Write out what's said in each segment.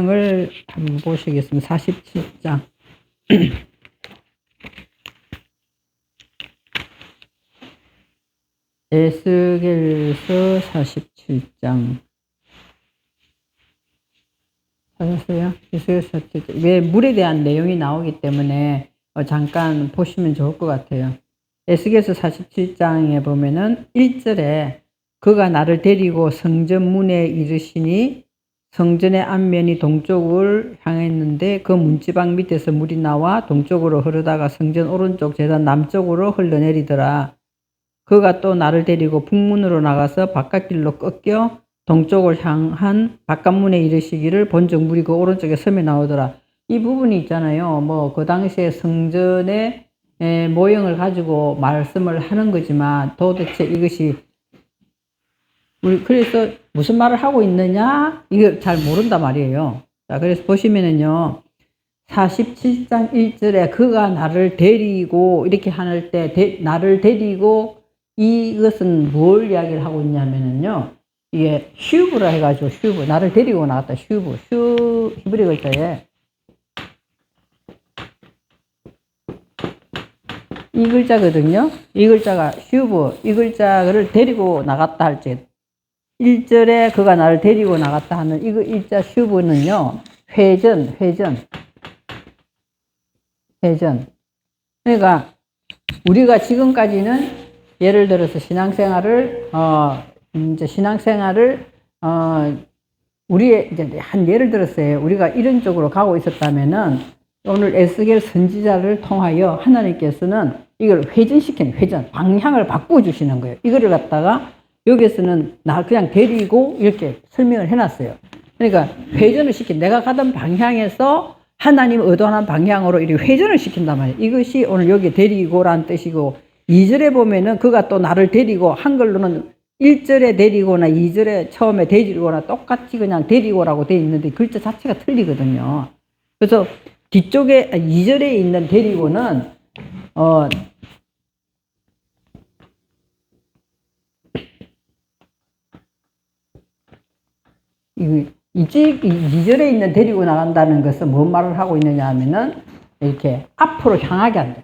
방향을 한번 보시겠습니다. 47장. 에스겔서 47장. 찾았어요? 에스겔 47장. 왜 물에 대한 내용이 나오기 때문에 잠깐 보시면 좋을 것 같아요. 에스겔서 47장에 보면은 1절에 그가 나를 데리고 성전 문에 이르시니 성전의 앞면이 동쪽을 향했는데 그 문지방 밑에서 물이 나와 동쪽으로 흐르다가 성전 오른쪽 제단 남쪽으로 흘러내리더라. 그가 또 나를 데리고 북문으로 나가서 바깥길로 꺾여 동쪽을 향한 바깥문에 이르시기를 본즉 물이 그 오른쪽에 섬에 나오더라. 이 부분이 있잖아요. 그 당시에 성전의 모형을 가지고 말씀을 하는 거지만 도대체 이것이 그래서 무슨 말을 하고 있느냐? 이걸 잘 모른단 말이에요. 자, 그래서 보시면은요. 47장 1절에 그가 나를 데리고 이렇게 하는 때 나를 데리고 이것은 뭘 이야기를 하고 있냐면은요. 이게 슈브라 해가지고 슈브 나를 데리고 나갔다. 슈브 히브리 글자에 이 글자거든요. 이 글자가 슈브 이 글자를 데리고 나갔다 할 때 1절에 그가 나를 데리고 나갔다 하는 이거 일자 슈브는요. 회전. 그러니까 우리가 지금까지는 예를 들어서 신앙생활을 우리의 이제 한 예를 들었어요. 우리가 이런 쪽으로 가고 있었다면은 오늘 에스겔 선지자를 통하여 하나님께서는 이걸 회전 방향을 바꾸어 주시는 거예요. 이거를 갖다가 여기서는 나 그냥 데리고 이렇게 설명을 해놨어요. 그러니까 회전을 내가 가던 방향에서 하나님 의도하는 방향으로 이렇게 회전을 시킨단 말이에요. 이것이 오늘 여기 데리고라는 뜻이고 2절에 보면은 그가 또 나를 데리고 한글로는 1절에 데리고나 2절에 처음에 데리고나 똑같이 그냥 데리고라고 돼 있는데 글자 자체가 틀리거든요. 그래서 뒤쪽에 2절에 있는 데리고는 이 2절에 있는 데리고 나간다는 것은 뭔 말을 하고 있느냐 하면은 이렇게 앞으로 향하게 한다.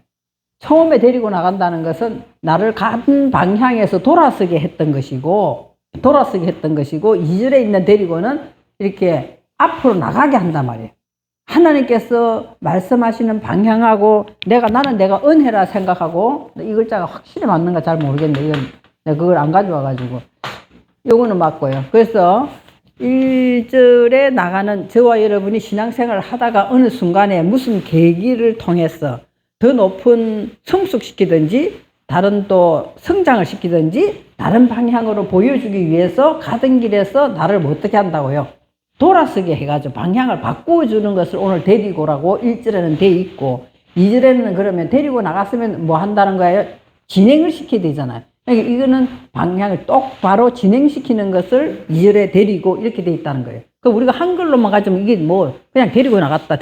처음에 데리고 나간다는 것은 나를 간 방향에서 돌아서게 했던 것이고 2절에 있는 데리고는 이렇게 앞으로 나가게 한단 말이에요. 하나님께서 말씀하시는 방향하고 나는 내가 은혜라 생각하고 이 글자가 확실히 맞는가 잘 모르겠는데 이건 내가 그걸 안 가져와가지고 요거는 맞고요. 그래서 1절에 나가는 저와 여러분이 신앙생활을 하다가 어느 순간에 무슨 계기를 통해서 더 높은 성숙시키든지 다른 또 성장을 시키든지 다른 방향으로 보여주기 위해서 가던 길에서 나를 어떻게 한다고요? 돌아서게 해가지고 방향을 바꾸어주는 것을 오늘 데리고라고 1절에는 돼 있고 2절에는 그러면 데리고 나갔으면 뭐 한다는 거예요? 진행을 시켜야 되잖아요. 그러니까 이거는 방향을 똑바로 진행시키는 것을 2절에 데리고 이렇게 돼 있다는 거예요. 그럼 우리가 한글로만 가지면 이게 뭐 그냥 데리고 나갔다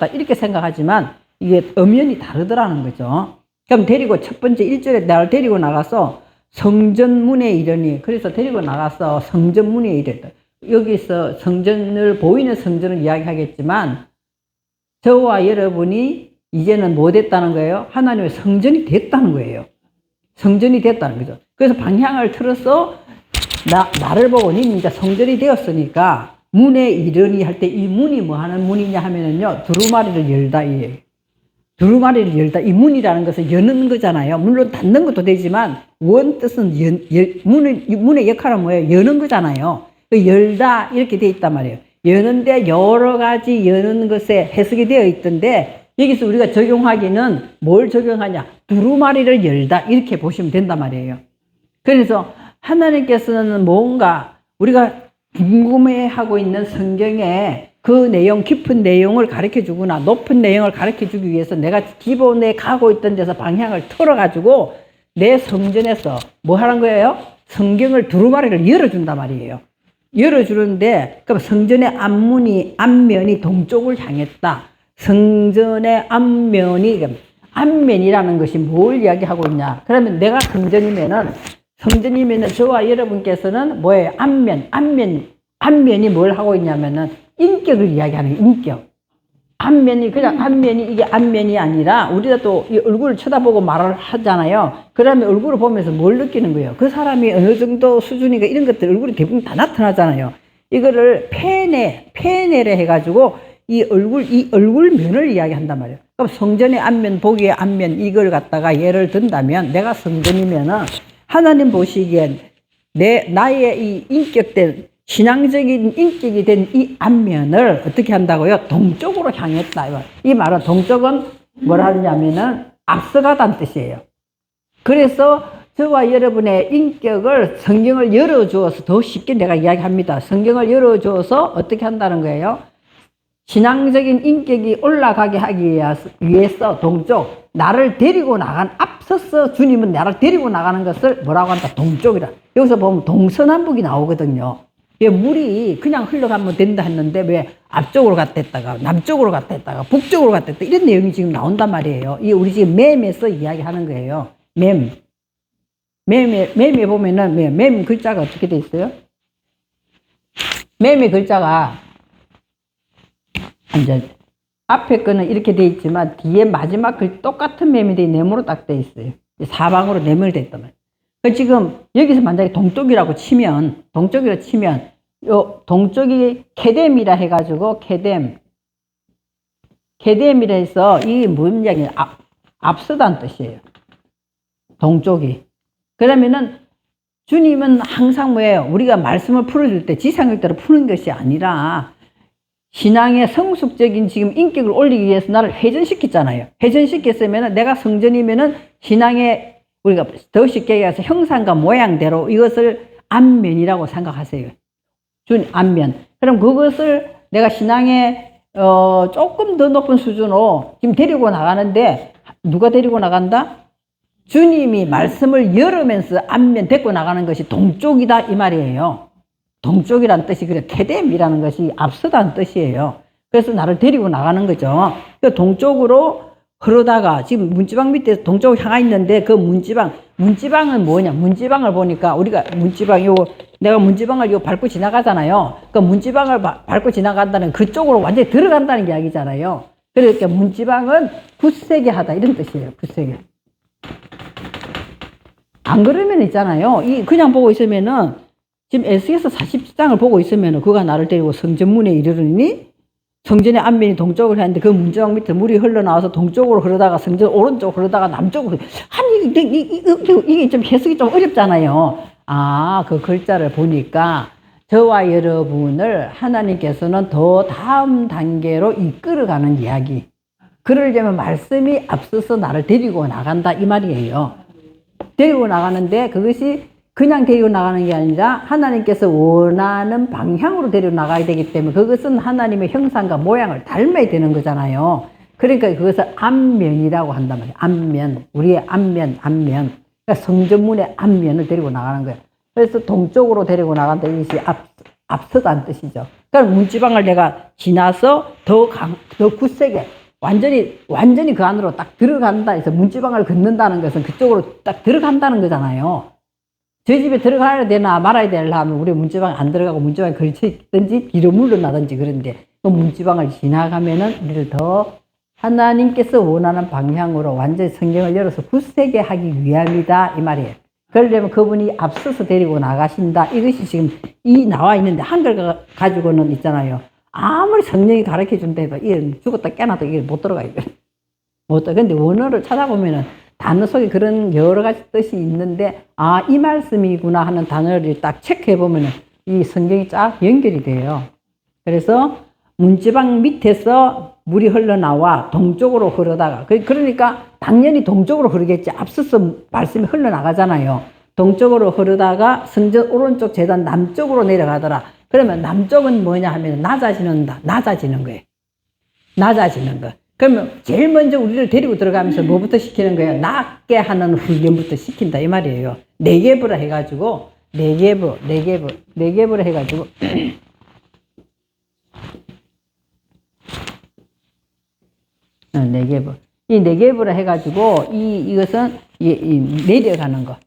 이렇게 생각하지만 이게 엄연히 다르더라는 거죠. 그럼 데리고 첫 번째 1절에 나를 데리고 나가서 성전문에 이르니 그래서 데리고 나가서 성전문에 이르다. 여기서 성전을 보이는 성전을 이야기하겠지만 저와 여러분이 이제는 뭐 됐다는 거예요? 하나님의 성전이 됐다는 거예요. 성전이 됐다는 거죠. 그래서 방향을 틀어서 나를 보고 님 이제 성전이 되었으니까 문에 이르니 할 때 이 문이 뭐 하는 문이냐 하면은요 두루마리를 열다 이에요. 두루마리를 열다 이 문이라는 것은 여는 거잖아요. 물론 닫는 것도 되지만 원 뜻은 문의 역할은 뭐예요? 여는 거잖아요. 열다 이렇게 돼 있단 말이에요. 여는데 여러 가지 여는 것에 해석이 되어 있던데 여기서 우리가 적용하기는 뭘 적용하냐? 두루마리를 열다 이렇게 보시면 된단 말이에요. 그래서 하나님께서는 뭔가 우리가 궁금해하고 있는 성경에 그 내용 깊은 내용을 가르쳐 주거나 높은 내용을 가르쳐 주기 위해서 내가 기본에 가고 있던 데서 방향을 틀어가지고 내 성전에서 뭐 하는 거예요? 성경을 두루마리를 열어준단 말이에요. 열어주는데 그럼 성전의 앞면이 동쪽을 향했다. 성전의 앞면이라는 것이 뭘 이야기하고 있냐? 그러면 내가 성전이면은 저와 여러분께서는 뭐예요? 앞면이 뭘 하고 있냐면은 인격을 이야기하는 거예요. 인격. 안면이 그냥 안면이 이게 안면이 아니라 우리가 또 이 얼굴을 쳐다보고 말을 하잖아요. 그러면 얼굴을 보면서 뭘 느끼는 거예요? 그 사람이 어느 정도 수준인가 이런 것들 얼굴이 대부분 다 나타나잖아요. 이거를 페네를 해가지고 이 얼굴면을 이야기한단 말이에요. 그럼 성전의 안면, 보기의 안면 이걸 갖다가 예를 든다면 내가 성전이면은 하나님 보시기엔 나의 이 인격된 신앙적인 인격이 된 이 안면을 어떻게 한다고요? 동쪽으로 향했다. 이 말은 동쪽은 뭐라 하냐면은 앞서가다는 뜻이에요. 그래서 저와 여러분의 인격을 성경을 열어주어서 더 쉽게 내가 이야기합니다. 성경을 열어주어서 어떻게 한다는 거예요? 신앙적인 인격이 올라가게 하기 위해서 동쪽, 나를 데리고 앞서서 주님은 나를 데리고 나가는 것을 뭐라고 한다? 동쪽이라. 여기서 보면 동서남북이 나오거든요. 물이 그냥 흘러가면 된다 했는데 왜 앞쪽으로 갔다 했다가 남쪽으로 갔다 했다가 북쪽으로 갔다 했다 이런 내용이 지금 나온단 말이에요. 이 우리 지금 맴에서 이야기하는 거예요. 맴에 보면은 맴 글자가 어떻게 돼 있어요? 맴의 글자가 이제 앞에 거는 이렇게 돼 있지만 뒤에 마지막 글 똑같은 맴이 네모로 딱 돼 있어요. 사방으로 네모로 돼 있단 말이에요. 지금 여기서 만약에 동쪽이라고 치면 요 동쪽이 케뎀이라 해가지고 케뎀이라 해서 이 무슨 이야기냐 앞서다는 뜻이에요. 동쪽이. 그러면은 주님은 항상 뭐예요? 우리가 말씀을 풀어줄 때 지상력대로 푸는 것이 아니라 신앙의 성숙적인 지금 인격을 올리기 위해서 나를 회전시켰잖아요. 회전시켰으면은 내가 성전이면은 신앙의 우리가 더 쉽게 얘기해서 형상과 모양대로 이것을 안면이라고 생각하세요. 안면. 그럼 그것을 내가 신앙의 조금 더 높은 수준으로 지금 데리고 나가는데 누가 데리고 나간다? 주님이 말씀을 열으면서 안면 데리고 나가는 것이 동쪽이다 이 말이에요. 동쪽이라는 뜻이 그래 케뎀이라는 것이 앞서다는 뜻이에요. 그래서 나를 데리고 나가는 거죠. 그 동쪽으로 그러다가 지금 문지방 밑에 동쪽으로 향해 있는데 그 문지방은 뭐냐? 문지방을 보니까 우리가 내가 문지방을 밟고 지나가잖아요. 그 문지방을 밟고 지나간다는 그쪽으로 완전히 들어간다는 이야기잖아요. 그러니까 문지방은 굳세게 하다 이런 뜻이에요. 굳세게. 안 그러면 있잖아요. 그냥 보고 있으면은 지금 에스겔서 40장을 보고 있으면은 그가 나를 데리고 성전문에 이르르니 성전의 앞면이 동쪽으로 했는데 그 문지방 밑에 물이 흘러나와서 동쪽으로 흐르다가 성전 오른쪽 흐르다가 남쪽으로 아니 이게 좀 해석이 좀 어렵잖아요. 그 글자를 보니까 저와 여러분을 하나님께서는 더 다음 단계로 이끌어가는 이야기. 그러려면 말씀이 앞서서 나를 데리고 나간다 이 말이에요. 데리고 나가는데 그것이 그냥 데리고 나가는 게 아니라 하나님께서 원하는 방향으로 데리고 나가야 되기 때문에 그것은 하나님의 형상과 모양을 닮아야 되는 거잖아요. 그러니까 그것을 안면이라고 한단 말이에요. 안면. 우리의 안면. 그러니까 성전문의 안면을 데리고 나가는 거예요. 그래서 동쪽으로 데리고 나간다. 이것이 앞서다는 뜻이죠. 그러니까 문지방을 내가 지나서 더 굳세게 완전히 그 안으로 딱 들어간다 해서 문지방을 걷는다는 것은 그쪽으로 딱 들어간다는 거잖아요. 저희 집에 들어가야 되나 말아야 되나 하면 우리 문지방에 안 들어가고 문지방에 걸쳐 있든지 뒤로 물러나든지 그런데 그 문지방을 지나가면은 우리를 더 하나님께서 원하는 방향으로 완전히 성경을 열어서 굳세게 하기 위함이다 이 말이에요. 그러려면 그분이 앞서서 데리고 나가신다. 이것이 지금 나와 있는데 한글 가지고는 있잖아요. 아무리 성령이 가르쳐 준다 해도 이게 죽었다 깨나도 이게 못 들어가요. 근데 원어를 찾아보면은 단어 속에 그런 여러 가지 뜻이 있는데 이 말씀이구나 하는 단어를 딱 체크해 보면은 이 성경이 쫙 연결이 돼요. 그래서 문지방 밑에서 물이 흘러나와 동쪽으로 흐르다가 그러니까 당연히 동쪽으로 흐르겠지. 앞서서 말씀이 흘러나가잖아요. 동쪽으로 흐르다가 성전 오른쪽 제단 남쪽으로 내려가더라. 그러면 남쪽은 뭐냐 하면 낮아지는 거예요. 낮아지는 거. 그러면 제일 먼저 우리를 데리고 들어가면서 뭐부터 시키는 거예요? 낮게 하는 훈련부터 시킨다 이 말이에요. 네게브라 해가지고 네게브라 해가지고 네게브. 이 네게브라 해가지고 이것은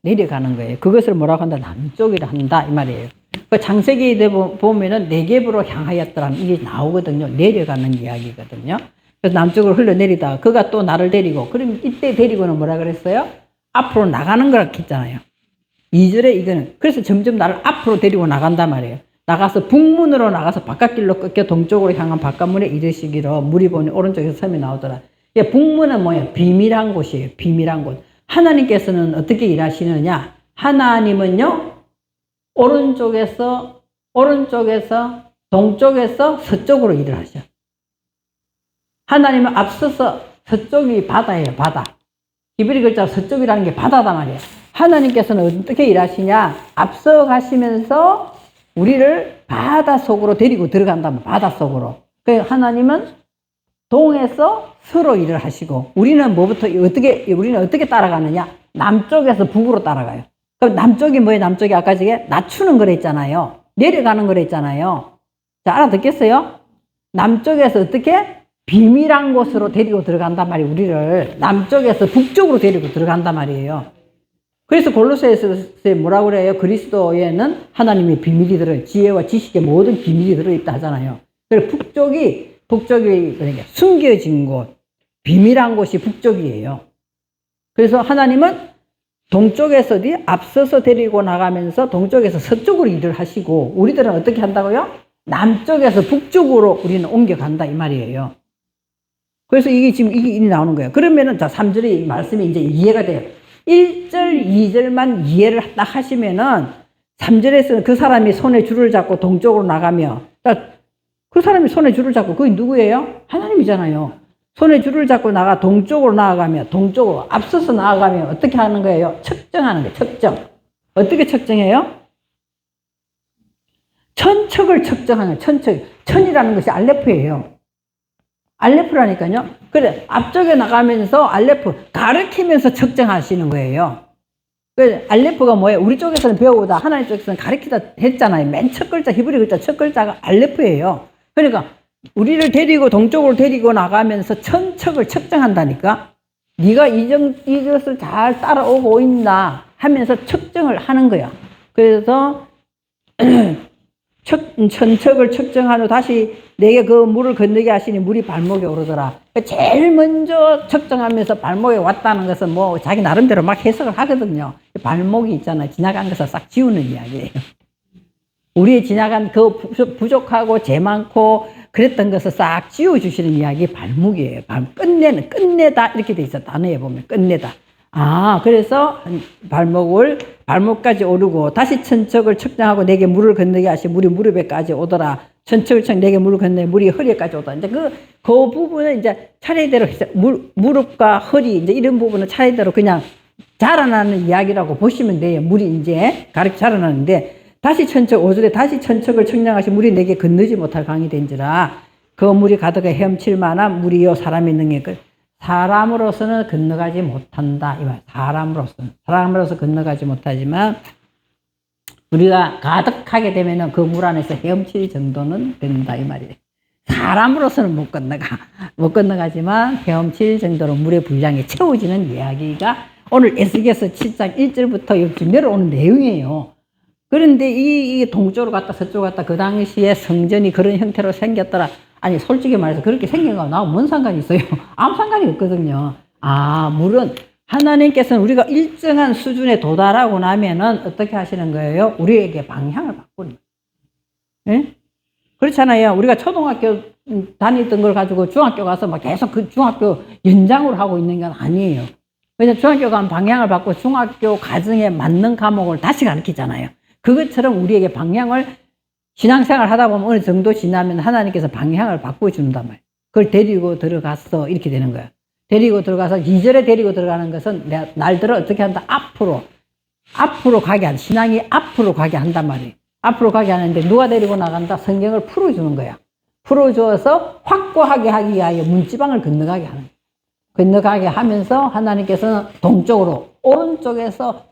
내려가는 거예요. 그것을 뭐라고 한다? 남쪽이라 한다 이 말이에요. 그 창세기에 보면은 네겝으로 향하였더라는 이게 나오거든요. 내려가는 이야기거든요. 그래서 남쪽으로 흘러내리다가 그가 또 나를 데리고, 그럼 이때 데리고는 뭐라 그랬어요? 앞으로 나가는 거라 했잖아요. 2절에 이거는 그래서 점점 나를 앞으로 데리고 나간단 말이에요. 나가서 북문으로 나가서 바깥길로 꺾여 동쪽으로 향한 바깥문에 이르시기로 무리 보니 오른쪽에서 섬이 나오더라. 북문은 뭐예요? 비밀한 곳이에요. 비밀한 곳. 하나님께서는 어떻게 일하시느냐? 하나님은요, 오른쪽에서 동쪽에서 서쪽으로 일을 하셔. 하나님은 앞서서 서쪽이 바다예요. 바다. 히브리 글자로 서쪽이라는 게 바다다 말이에요. 하나님께서는 어떻게 일하시냐? 앞서 가시면서 우리를 바다 속으로 데리고 들어간다면 바다 속으로. 그래서 하나님은 동에서 서로 일을 하시고 우리는 우리는 어떻게 따라가느냐? 남쪽에서 북으로 따라가요. 그럼 남쪽이 뭐예요? 남쪽이 아까 저게 낮추는 거래 있잖아요. 내려가는 거래 있잖아요. 자, 알아듣겠어요? 남쪽에서 어떻게? 비밀한 곳으로 데리고 들어간단 말이에요. 우리를 남쪽에서 북쪽으로 데리고 들어간단 말이에요. 그래서 골로새서에 뭐라고 그래요? 그리스도에는 하나님의 비밀이 들어요. 지혜와 지식의 모든 비밀이 들어있다 하잖아요. 그래서 북쪽이 그러니까 숨겨진 곳, 비밀한 곳이 북쪽이에요. 그래서 하나님은 동쪽에서 앞서서 데리고 나가면서 동쪽에서 서쪽으로 일을 하시고 우리들은 어떻게 한다고요? 남쪽에서 북쪽으로 우리는 옮겨간다 이 말이에요. 그래서 이게 지금 이게 나오는 거예요. 그러면은 자 3절의 말씀이 이제 이해가 돼요. 1절, 2절만 이해를 딱 하시면은 3절에서는 그 사람이 손에 줄을 잡고 동쪽으로 나가며, 그 사람이 손에 줄을 잡고 그게 누구예요? 하나님이잖아요. 손에 줄을 잡고 동쪽으로 나아가며 동쪽으로 앞서서 나아가며 어떻게 하는 거예요? 측정하는 거예요. 측정. 어떻게 측정해요? 천척을 측정하는 천척. 천이라는 것이 알레프예요. 알레프라니까요. 그래, 앞쪽에 나가면서 알레프 가르치면서 측정하시는 거예요. 그 알레프가 뭐예요? 우리 쪽에서는 배우다 하나님 쪽에서는 가르치다 했잖아요. 맨 첫 글자, 히브리 글자 첫 글자가 알레프예요. 그러니까 우리를 데리고 동쪽으로 데리고 나가면서 천척을 측정한다니까. 네가 이것을 잘 따라오고 있나 하면서 측정을 하는 거야. 그래서 천척을 측정한 후 다시 내게 그 물을 건너게 하시니 물이 발목에 오르더라. 제일 먼저 측정하면서 발목에 왔다는 것은 뭐 자기 나름대로 막 해석을 하거든요. 발목이 있잖아요. 지나간 것을 싹 지우는 이야기예요. 우리의 지나간 그 부족하고 죄 많고 그랬던 것을 싹 지워주시는 이야기 발목이에요. 끝내다 이렇게 돼 있어. 단어에 보면 끝내다. 그래서 발목까지 오르고 다시 천척을 측정하고 내게 물을 건너게 하시 물이 무릎에까지 오더라. 천척을 쳐 내게 물을 건너게 물이 허리에까지 오더라. 이제 그 부분은 이제 차례대로 무릎과 허리 이제 이런 부분은 차례대로 그냥 자라나는 이야기라고 보시면 돼요. 물이 이제 가르쳐 자라나는데 다시 5절에 다시 천척을 측량하시 물이 내게 건너지 못할 강이 된지라. 그 물이 가득해 헤엄칠 만한 물이요 사람의 능에 사람으로서는 건너가지 못한다. 이 말. 사람으로서 건너가지 못하지만 우리가 가득하게 되면은 그 물 안에서 헤엄칠 정도는 된다. 이 말이에요. 사람으로서는 못 건너가지만 헤엄칠 정도로 물의 분량이 채워지는 이야기가 오늘 에스겔서 7장 1절부터 여기 내려오는 내용이에요. 그런데 이 동쪽으로 갔다 서쪽으로 갔다 그 당시에 성전이 그런 형태로 생겼더라. 아니 솔직히 말해서 그렇게 생긴 거 나하고 뭔 상관이 있어요? 아무 상관이 없거든요. 물은 하나님께서는 우리가 일정한 수준에 도달하고 나면은 어떻게 하시는 거예요? 우리에게 방향을 바꾸는 거예요. 예? 그렇잖아요. 우리가 초등학교 다니던 걸 가지고 중학교 가서 막 계속 그 중학교 연장으로 하고 있는 건 아니에요. 그래서 중학교 가면 방향을 바꾸고 중학교 과정에 맞는 과목을 다시 가르치잖아요. 그것처럼 우리에게 방향을 신앙생활 하다 보면 어느 정도 지나면 하나님께서 방향을 바꿔준단 말이에요. 그걸 데리고 들어갔어. 이렇게 되는 거예요. 데리고 들어가서 2절에 데리고 들어가는 것은 날들을 어떻게 한다? 앞으로 가게 한다. 신앙이 앞으로 가게 한단 말이에요. 앞으로 가게 하는데 누가 데리고 나간다? 성경을 풀어주는 거야. 풀어주어서 확고하게 하기 위하여 문지방을 건너가게 하는 거예요. 건너가게 하면서 하나님께서는 동쪽에서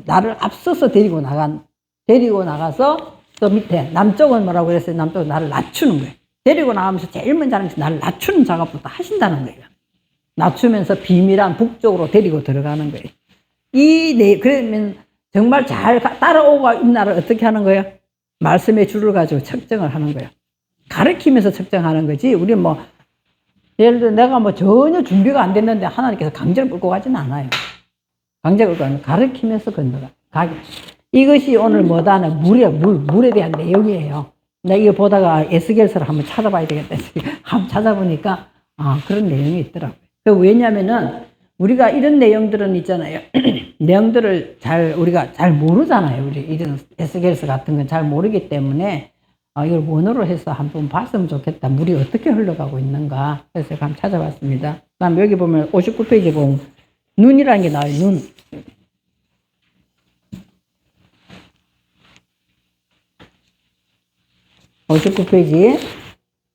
나를 앞서서 데리고 나가서 또 밑에 남쪽은 뭐라고 그랬어요? 남쪽은 나를 낮추는 거예요. 데리고 나가면서 제일 먼저 하는 것이 나를 낮추는 작업부터 하신다는 거예요. 낮추면서 비밀한 북쪽으로 데리고 들어가는 거예요. 그러면 정말 잘 따라오고 있나를 어떻게 하는 거예요? 말씀의 줄을 가지고 측정을 하는 거예요. 가르치면서 측정하는 거지. 우리 뭐 예를 들어 내가 뭐 전혀 준비가 안 됐는데 하나님께서 강제로 끌고 가지는 않아요. 강제로 끌고 가는 가르치면서 건너가. 이것이 오늘 뭐다는 물에 대한 내용이에요. 내가 이거 보다가 에스겔서를 한번 찾아봐야 되겠다. 한번 찾아보니까 그런 내용이 있더라고요. 왜냐면은 우리가 이런 내용들은 있잖아요. 내용들을 우리가 잘 모르잖아요. 우리 이런 에스겔서 같은 건 잘 모르기 때문에 이걸 원어로 해서 한번 봤으면 좋겠다. 물이 어떻게 흘러가고 있는가. 그래서 제가 한번 찾아봤습니다. 그다음 여기 보면 59페이지 보면 눈이라는 게 나와요. 눈. (59페이지)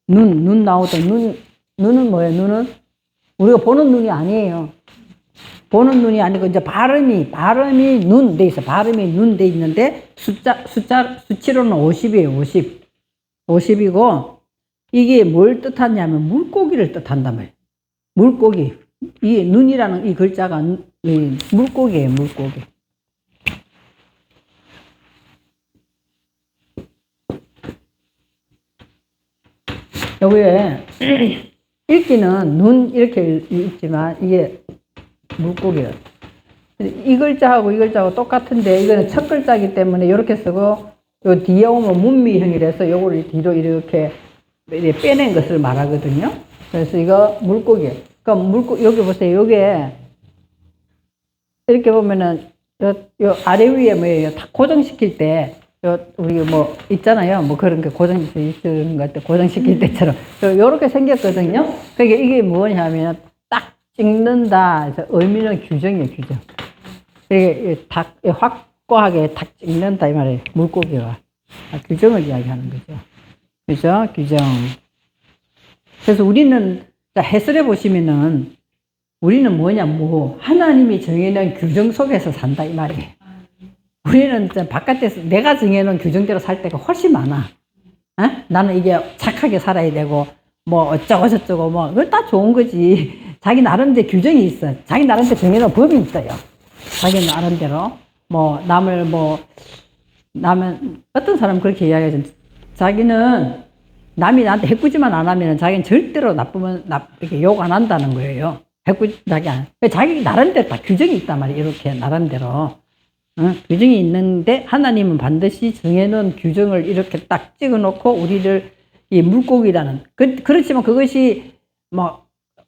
눈 나오던 눈은 뭐예요? 눈은 우리가 보는 눈이 아니에요. 보는 눈이 아니고 이제 발음이 눈 돼 있어. 발음이 눈 돼 있는데 수치로는 50이에요. 50이고 이게 뭘 뜻하냐면 물고기를 뜻한단 말이에요. 물고기. 이 눈이라는 이 글자가 물고기예요. 물고기. 여기에 읽기는 눈 이렇게 읽지만 이게 물고기예요. 이 글자하고 이 글자하고 똑같은데 이거는 첫 글자이기 때문에 이렇게 쓰고 요 뒤에 오면 문미형이라서 요거를 뒤로 이렇게 빼낸 것을 말하거든요. 그래서 이거 물고기예요. 그러니까 여기 보세요. 요게 이렇게 보면은 요 아래 위에 뭐예요? 다 고정시킬 때 우리 뭐 있잖아요. 뭐 그런 게 고정시키는 것 같아. 고정시킬 때처럼 요렇게 생겼거든요. 그러니까 이게 뭐냐면 딱 찍는다. 그래서 의미는 규정이에요. 규정. 이게 확고하게 딱 찍는다 이 말이에요. 물고기가 규정을 이야기하는 거죠. 그죠? 규정. 그래서 우리는 해설해 보시면은 우리는 뭐냐 하나님이 정해놓은 규정 속에서 산다 이 말이에요. 우리는 바깥에서 내가 정해놓은 규정대로 살 때가 훨씬 많아. 나는 이게 착하게 살아야 되고 뭐 어쩌고 저쩌고 뭐 그건 다 좋은 거지. 자기 나름대로 규정이 있어. 자기 나름대로 정해놓은 법이 있어요. 자기 나름대로 남은 어떤 사람은 그렇게 이야기하죠. 자기는 남이 나한테 해꾸지만 안 하면 자기는 절대로 이렇게 욕 안 한다는 거예요. 자기 나름대로 다 규정이 있단 말이에요. 이렇게 나름대로. 규정이 있는데 하나님은 반드시 정해놓은 규정을 이렇게 딱 찍어놓고 우리를 이 물고기라는 그렇지만 그것이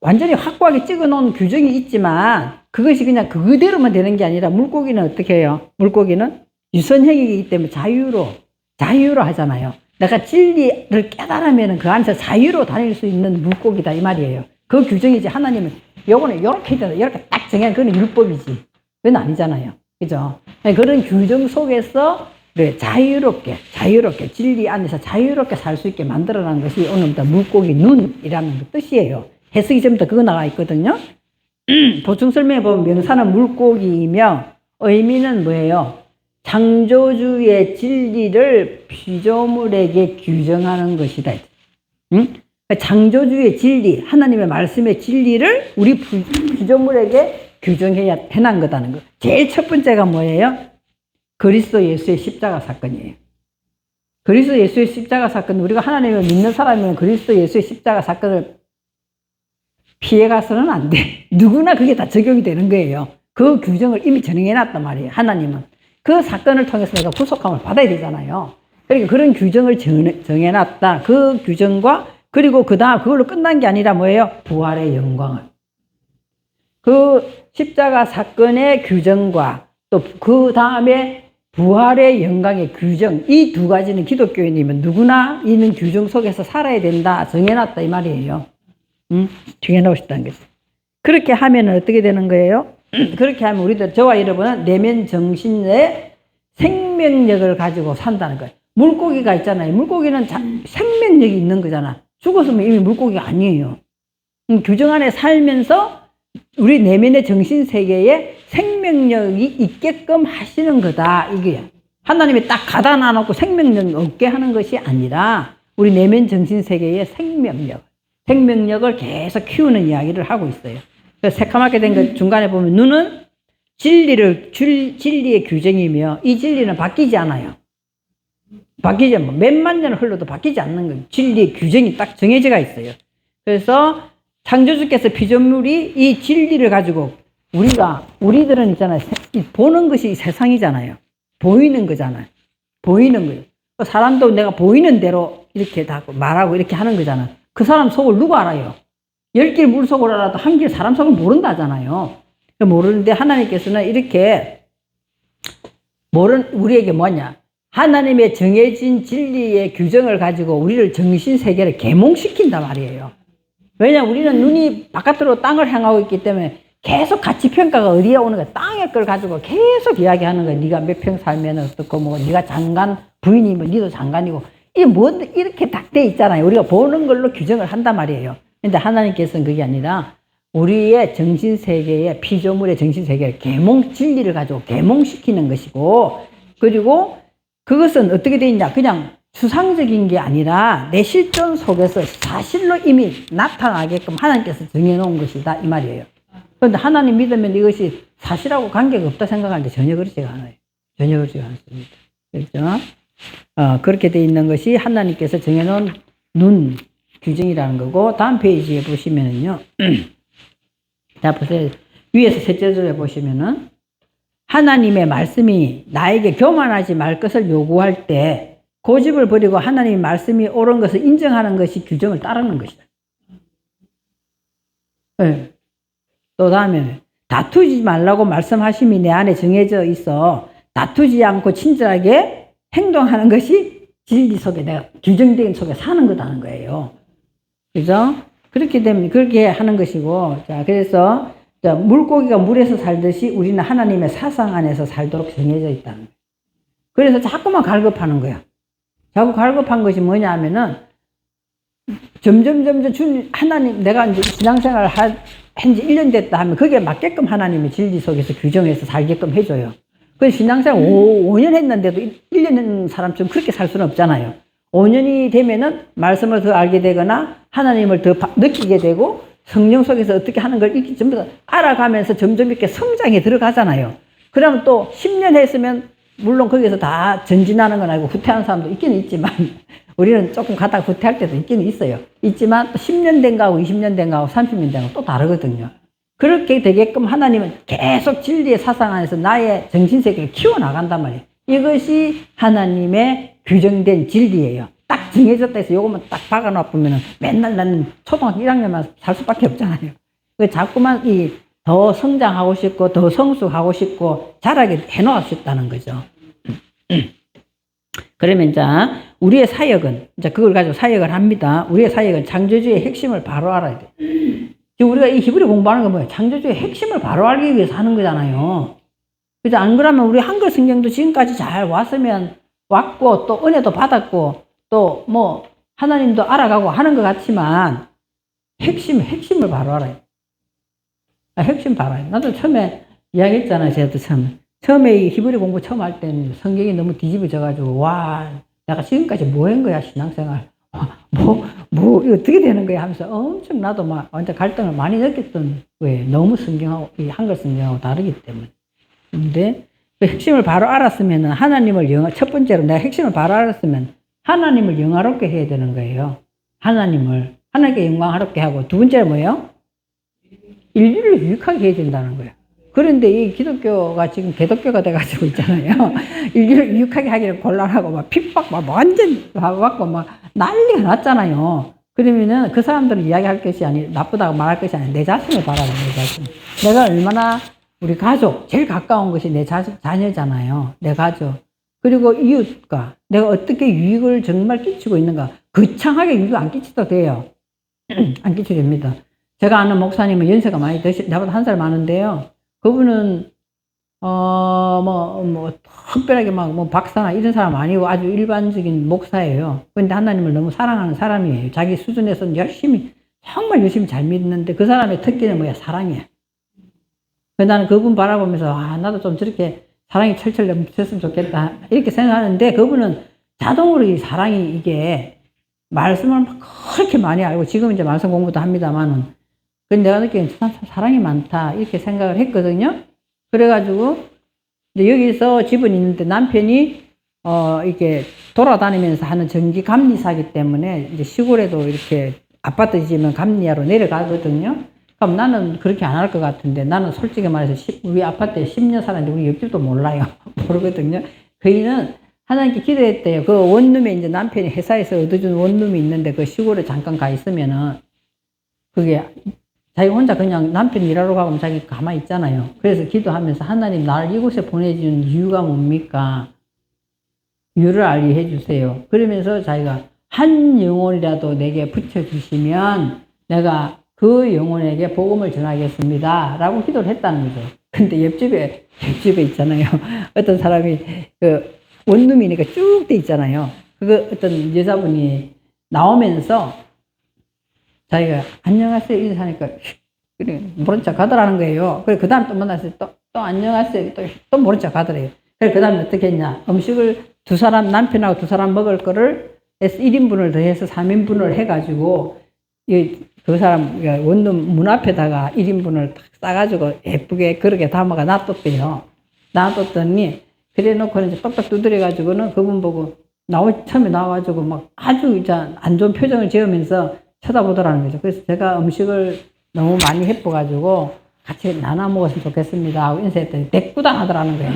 완전히 확고하게 찍어놓은 규정이 있지만 그것이 그냥 그대로만 되는 게 아니라 물고기는 어떻게 해요? 물고기는 유선형이기 때문에 자유로 하잖아요. 내가 진리를 깨달으면 그 안에서 자유로 다닐 수 있는 물고기다 이 말이에요. 그 규정이지. 하나님은 요거는 이렇게 딱 정해 그건 율법이지. 그건 아니잖아요. 그죠? 그런 규정 속에서 자유롭게 진리 안에서 자유롭게 살 수 있게 만들어낸 것이 오늘부터 물고기 눈이라는 뜻이에요. 해석이 좀 더 그거 나와 있거든요. 보충 설명에 보면 명사는 물고기이며 의미는 뭐예요? 창조주의 진리를 피조물에게 규정하는 것이다. 창조주의 진리, 하나님의 말씀의 진리를 우리 피조물에게 해난 거다는 거. 제일 첫 번째가 뭐예요? 그리스도 예수의 십자가 사건이에요. 그리스도 예수의 십자가 사건, 우리가 하나님을 믿는 사람이면 그리스도 예수의 십자가 사건을 피해가서는 안 돼. 누구나 그게 다 적용이 되는 거예요. 그 규정을 이미 정해놨단 말이에요. 하나님은. 그 사건을 통해서 내가 구속함을 받아야 되잖아요. 그러니까 그런 규정을 정해놨다. 그 규정과 그리고 그 다음 그걸로 끝난 게 아니라 뭐예요? 부활의 영광을. 그 십자가 사건의 규정과 또 그 다음에 부활의 영광의 규정, 이 두 가지는 기독교인이면 누구나 있는 규정 속에서 살아야 된다. 정해놨다 이 말이에요. 정해놓으셨다는 거죠. 그렇게 하면 어떻게 되는 거예요? 그렇게 하면 저와 여러분은 내면 정신의 생명력을 가지고 산다는 거예요. 물고기가 있잖아요. 물고기는 생명력이 있는 거잖아. 죽었으면 이미 물고기가 아니에요. 규정 안에 살면서 우리 내면의 정신세계에 생명력이 있게끔 하시는 거다. 이게 하나님이 딱 가다 놔놓고 생명력 없게 하는 것이 아니라 우리 내면 정신세계의 생명력을 계속 키우는 이야기를 하고 있어요. 그래서 새카맣게 된 것 중간에 보면 눈은 진리의 규정이며 이 진리는 바뀌지 않아요. 바뀌지, 뭐 몇만 년을 흘러도 바뀌지 않는 거예요. 진리의 규정이 딱 정해져가 있어요. 그래서 창조주께서 피조물이 이 진리를 가지고 우리들은 있잖아요. 보는 것이 세상이잖아요. 보이는 거잖아요. 보이는 거예요. 사람도 내가 보이는 대로 이렇게 다 말하고 이렇게 하는 거잖아요. 그 사람 속을 누가 알아요? 10길 물 속을 알아도 한 길 사람 속을 모른다잖아요. 모르는데 하나님께서는 이렇게 우리에게 뭐냐? 하나님의 정해진 진리의 규정을 가지고 우리를 정신세계를 계몽시킨단 말이에요. 왜냐하면 우리는 눈이 바깥으로 땅을 향하고 있기 때문에 계속 가치평가가 어디에 오는 거야. 땅의 걸 가지고 계속 이야기하는 거야. 네가 몇 평 살면 어떻고, 뭐, 네가 장관, 부인이면 니도 장관이고. 이게 뭐, 이렇게 딱 돼 있잖아요. 우리가 보는 걸로 규정을 한단 말이에요. 근데 하나님께서는 그게 아니라 우리의 정신세계에, 피조물의 정신세계를 진리를 가지고 계몽시키는 것이고, 그리고 그것은 어떻게 돼 있냐. 그냥 추상적인 게 아니라 내 실존 속에서 사실로 이미 나타나게끔 하나님께서 정해놓은 것이다. 이 말이에요. 그런데 하나님 믿으면 이것이 사실하고 관계가 없다 생각하는데 전혀 그렇지가 않아요. 전혀 그렇지가 않습니다. 그렇죠? 그렇게 돼 있는 것이 하나님께서 정해놓은 눈 규정이라는 거고, 다음 페이지에 보시면은요. 자, 보세요. 위에서 셋째 줄에 보시면은 하나님의 말씀이 나에게 교만하지 말 것을 요구할 때 고집을 버리고 하나님의 말씀이 옳은 것을 인정하는 것이 규정을 따르는 것이다. 네. 또 다음에 다투지 말라고 말씀하심이 내 안에 정해져 있어 다투지 않고 친절하게 행동하는 것이 진리 속에 내가 규정된 속에 사는 거다는 거예요. 그죠? 그렇게 되면 그렇게 하는 것이고, 자, 그래서 자, 물고기가 물에서 살듯이 우리는 하나님의 사상 안에서 살도록 정해져 있다는 거예요. 그래서 자꾸만 갈급하는 거야. 자꾸 갈급한 것이 뭐냐 하면은 점점 하나님, 내가 이제 신앙생활 한지 1년 됐다 하면 거기에 맞게끔 하나님의 진리 속에서 규정해서 살게끔 해줘요. 그래서 신앙생활 5년 했는데도 1년 한 사람처럼 그렇게 살 수는 없잖아요. 5년이 되면은 말씀을 더 알게 되거나 하나님을 더 느끼게 되고 성령 속에서 어떻게 하는 걸 이렇게 전부 다 알아가면서 점점 이렇게 성장에 들어가잖아요. 그러면 또 10년 했으면 물론 거기서 다 전진하는 건 아니고 후퇴하는 사람도 있기는 있지만 우리는 조금 가다가 후퇴할 때도 있기는 있어요. 있지만 10년 된 거하고 20년 된 거하고 30년 된 거하고 또 다르거든요. 그렇게 되게끔 하나님은 계속 진리의 사상 안에서 나의 정신세계를 키워나간단 말이에요. 이것이 하나님의 규정된 진리예요. 딱 정해졌다 해서 요것만 딱 박아놔보면 맨날 나는 초등학교 1학년만 살 수밖에 없잖아요. 자꾸만 더 성장하고 싶고 더 성숙하고 싶고 자라게 해놓고 싶다는 거죠. 그러면 자, 우리의 사역은, 자, 그걸 가지고 사역을 합니다. 우리의 사역은 창조주의 핵심을 바로 알아야 돼. 지금 우리가 이 히브리 공부하는 건 뭐예요? 창조주의 핵심을 바로 알기 위해서 하는 거잖아요. 그죠? 안 그러면 우리 한글 성경도 지금까지 잘 왔고, 또 은혜도 받았고, 또 뭐, 하나님도 알아가고 하는 것 같지만, 핵심을 바로 알아요. 핵심 바로 알아요. 나도 처음에 이야기했잖아요. 제가 처음에 이 히브리 공부 처음 할 때는 성경이 너무 뒤집어져가지고, 와, 내가 지금까지 뭐 한 거야, 신앙생활. 이거 어떻게 되는 거야 하면서 엄청 나도 막 완전 갈등을 많이 느꼈던 거예요. 너무 성경하고, 이 한글 성경하고 다르기 때문에. 근데 그 핵심을 바로 알았으면 첫 번째로 내가 핵심을 바로 알았으면 하나님을 영화롭게 해야 되는 거예요. 하나님께 영광스럽게 하고, 두 번째는 뭐예요? 인류를 유익하게 해야 된다는 거예요. 그런데 이 기독교가 지금 개독교가 돼가지고 있잖아요. 인류를 유익하게 하기를 곤란하고 막 핍박 막 완전 받고 막 난리가 났잖아요. 그러면은 그 사람들은 이야기할 것이 아니, 나쁘다고 말할 것이 아니라 내 자신을 바라봐, 내 자신. 내가 얼마나 우리 가족, 제일 가까운 것이 내 자녀잖아요. 내 가족. 그리고 이웃과 내가 어떻게 유익을 정말 끼치고 있는가. 거창하게 유익을 안 끼쳐도 돼요. 안 끼쳐도 됩니다. 제가 아는 목사님은 연세가 많이 나보다 한 살 많은데요. 그분은, 특별하게 박사나 이런 사람 아니고 아주 일반적인 목사예요. 그런데 하나님을 너무 사랑하는 사람이에요. 자기 수준에서는 정말 열심히 잘 믿는데 그 사람의 특기는 뭐야? 사랑이야. 나는 그분 바라보면서, 나도 좀 저렇게 사랑이 철철 넘쳤으면 좋겠다. 이렇게 생각하는데 그분은 자동으로 이 사랑이 이게 말씀을 막 그렇게 많이 알고 지금 이제 말씀 공부도 합니다만은 근데 내가 느끼기엔 참 사랑이 많다. 이렇게 생각을 했거든요. 그래가지고, 근데 여기서 집은 있는데 남편이, 이렇게 돌아다니면서 하는 정기 감리사기 때문에 이제 시골에도 이렇게 아파트 지으면 감리하러 내려가거든요. 그럼 나는 그렇게 안 할 것 같은데 나는 솔직히 말해서 우리 아파트에 10년 살았는데 우리 옆집도 몰라요. 모르거든요. 그이는 하나님께 기도했대요. 그 원룸에 이제 남편이 회사에서 얻어준 원룸이 있는데 그 시골에 잠깐 가 있으면은 그게 자기 혼자 그냥 남편 일하러 가면 자기 가만히 있잖아요. 그래서 기도하면서 하나님 나를 이곳에 보내준 이유가 뭡니까? 이유를 알게 해주세요. 그러면서 자기가 한 영혼이라도 내게 붙여주시면 내가 그 영혼에게 복음을 전하겠습니다. 라고 기도를 했다는 거죠. 근데 옆집에 있잖아요. 어떤 사람이 그 원룸이니까 쭉 돼 있잖아요. 그거 어떤 여자분이 나오면서 자기가 안녕하세요 인사하니까 그래 모른 척 하더라는 거예요. 그래 그 다음 또 만났을 때 또 안녕하세요 또 모른 척 하더래요. 그래 그 다음에 어떻게 했냐. 음식을 두 사람 남편하고 두 사람 먹을 거를 1인분을 더해서 3인분을 해가지고 그 사람 원룸 문 앞에다가 1인분을 딱 싸가지고 예쁘게 그렇게 담아가 놔뒀대요. 놔뒀더니 그래 놓고 이제 빡빡 두드려가지고는 그분 보고 처음에 나와가지고 막 아주 안 좋은 표정을 지으면서 쳐다보더라는 거죠. 그래서 제가 음식을 너무 많이 해뻐가지고 같이 나눠 먹었으면 좋겠습니다 하고 인사했더니 대꾸당하더라는 거예요.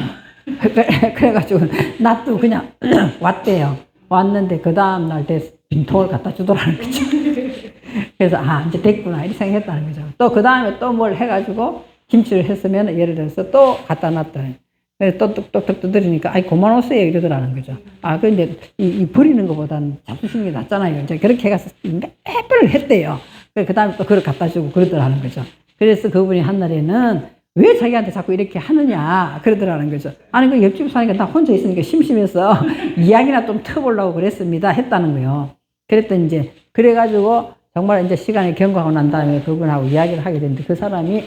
그래가지고 나도 그냥 왔대요. 왔는데 그 다음날 돼서 빈통을 갖다 주더라는 거죠. 그래서 이제 됐구나 이렇게 생각했다는 거죠. 또 그 다음에 또 뭘 해가지고 김치를 했으면 예를 들어서 또 갖다 놨더니 그래서 또 뚝뚝뚝 두드리니까 고마웠어요 이러더라는 거죠. 근데 이 버리는 것보다는 잡수시는 게 낫잖아요. 이제 그렇게 해가서 몇 번을 했대요. 그 다음에 또 그걸 갖다 주고 그러더라는 거죠. 그래서 그분이 한 날에는 왜 자기한테 자꾸 이렇게 하느냐 그러더라는 거죠. 그 옆집 사니까 나 혼자 있으니까 심심해서 이야기나 좀 터보려고 그랬습니다 했다는 거예요. 그랬더니 이제 그래가지고 정말 이제 시간이 경과하고 난 다음에 그분하고 이야기를 하게 됐는데 그 사람이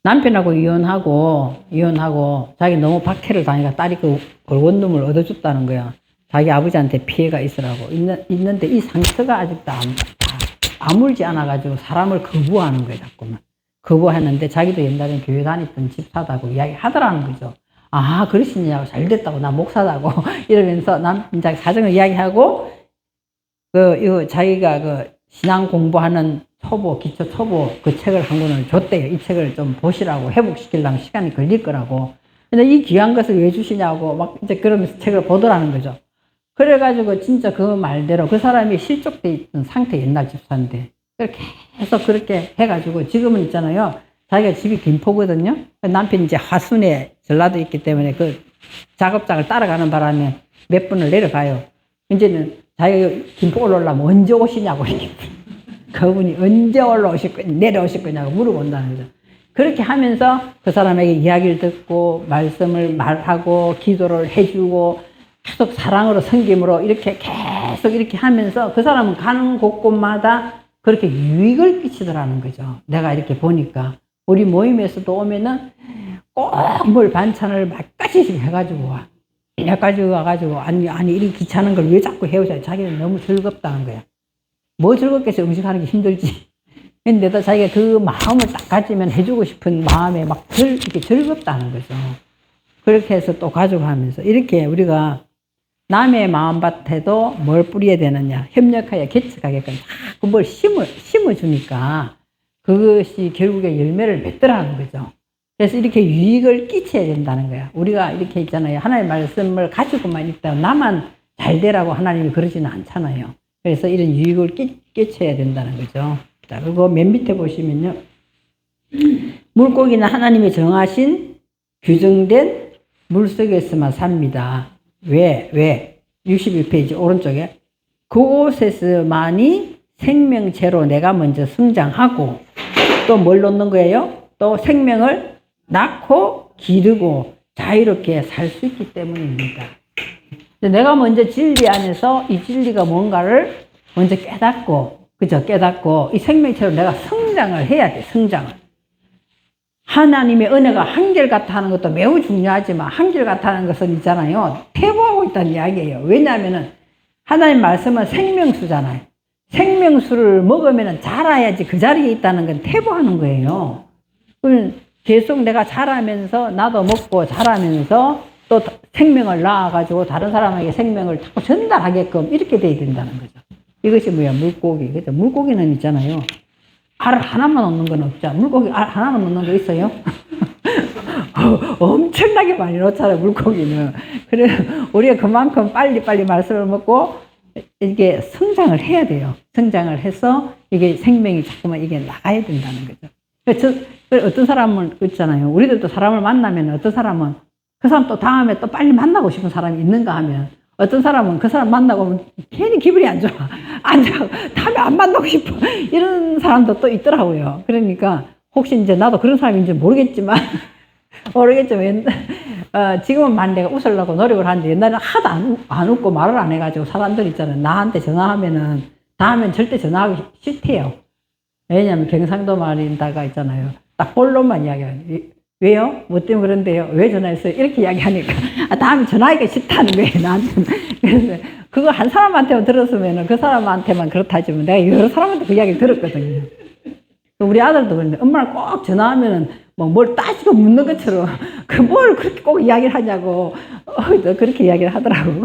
남편하고 이혼하고 자기 너무 박해를 당해가 딸이 그 원룸을 얻어줬다는 거야. 자기 아버지한테 피해가 있으라고 있는데 이 상처가 아직도 아물지 않아가지고 사람을 거부하는 거야 자꾸만. 거부하는데 자기도 옛날에 교회 다녔던 집사다고 이야기하더라는 거죠. 그러시냐고 잘 됐다고 나 목사다고 이러면서 자기 사정을 이야기하고 자기가 신앙 공부하는 기초 초보 그 책을 한 권을 줬대요. 이 책을 좀 보시라고 회복시키려면 시간이 걸릴 거라고. 근데 이 귀한 것을 왜 주시냐고 막 이제 그러면서 책을 보더라는 거죠. 그래가지고 진짜 그 말대로 그 사람이 실족돼 있던 상태 옛날 집사인데 계속 그렇게 해가지고 지금은 있잖아요. 자기가 집이 김포거든요. 남편이 이제 화순에 전라도 있기 때문에 그 작업장을 따라가는 바람에 몇 분을 내려가요. 이제는 자기가 김포 올라오려면 언제 오시냐고 그분이 언제 내려오실 거냐고 물어본다는 거죠. 그렇게 하면서 그 사람에게 이야기를 듣고 말씀을 말하고 기도를 해주고 계속 사랑으로 섬김으로 이렇게 계속 이렇게 하면서 그 사람은 가는 곳곳마다 그렇게 유익을 끼치더라는 거죠. 내가 이렇게 보니까 우리 모임에서도 오면은 꼭 뭘 반찬을 몇 가지씩 해가지고 와. 몇 가지 와가지고 아니 이렇게 귀찮은 걸 왜 자꾸 해오자. 자기는 너무 즐겁다는 거야. 뭐 즐겁겠어. 음식하는 게 힘들지. 근데도 자기가 그 마음을 딱 가지면 해주고 싶은 마음에 막 이렇게 즐겁다는 거죠. 그렇게 해서 또 가져가면서 이렇게 우리가 남의 마음밭에도 뭘 뿌려야 되느냐. 협력하여 개척하게끔 자꾸 뭘 심어주니까 그것이 결국에 열매를 맺더라는 거죠. 그래서 이렇게 유익을 끼쳐야 된다는 거야. 우리가 이렇게 있잖아요. 하나님의 말씀을 가지고만 있다 나만 잘 되라고 하나님이 그러지는 않잖아요. 그래서 이런 유익을 끼쳐야 된다는 거죠. 자, 그리고 맨 밑에 보시면요. 물고기는 하나님이 정하신 규정된 물속에서만 삽니다. 왜? 61페이지 오른쪽에 그곳에서만이 생명체로 내가 먼저 성장하고 또 뭘 놓는 거예요? 또 생명을 낳고 기르고 자유롭게 살 수 있기 때문입니다. 내가 먼저 진리 안에서 이 진리가 뭔가를 먼저 깨닫고 이 생명체로 내가 성장을 해야 돼. 성장을. 하나님의 은혜가 한결같아 하는 것도 매우 중요하지만 한결같아 하는 것은 있잖아요. 퇴보하고 있다는 이야기예요. 왜냐하면 하나님 말씀은 생명수잖아요. 생명수를 먹으면 자라야지 그 자리에 있다는 건 퇴보하는 거예요. 계속 내가 자라면서 나도 먹고 자라면서 또 생명을 낳아가지고 다른 사람에게 생명을 자꾸 전달하게끔 이렇게 돼야 된다는 거죠. 이것이 뭐야? 물고기. 그죠? 물고기는 있잖아요. 알 하나만 넣는 건 없죠. 물고기 알 하나만 넣는 거 있어요? 엄청나게 많이 넣잖아요, 물고기는. 그래, 우리가 그만큼 빨리빨리 말씀을 먹고, 이게 성장을 해야 돼요. 성장을 해서, 이게 생명이 자꾸만 이게 나가야 된다는 거죠. 어떤 사람은, 그렇잖아요. 우리들도 사람을 만나면 어떤 사람은, 그 사람 또 다음에 또 빨리 만나고 싶은 사람이 있는가 하면, 어떤 사람은 그 사람 만나고 오면 괜히 기분이 안 좋아. 다음에 안 만나고 싶어. 이런 사람도 또 있더라고요. 그러니까, 혹시 이제 나도 그런 사람인지 모르겠지만, 지금은 많이 내가 웃으려고 노력을 하는데 옛날에는 하도 안 웃고 말을 안 해가지고 사람들 있잖아요. 나한테 전화하면은 다음엔 절대 전화하기 싫대요. 왜냐면 경상도 말인다가 있잖아요. 딱 본론만 이야기해요. 왜요? 뭐 때문에 그런데요? 왜 전화했어요? 이렇게 이야기하니까 다음에 전화하기가 싫다는 거예요. 나한테는. 그래서 그거 한 사람한테만 들었으면 그 사람한테만 그렇다 하지만 내가 여러 사람한테 그 이야기를 들었거든요. 우리 아들도 그런데 엄마를 꼭 전화하면은 뭐 뭘 따지고 묻는 것처럼 그 뭘 그렇게 꼭 이야기를 하냐고 그렇게 이야기를 하더라고.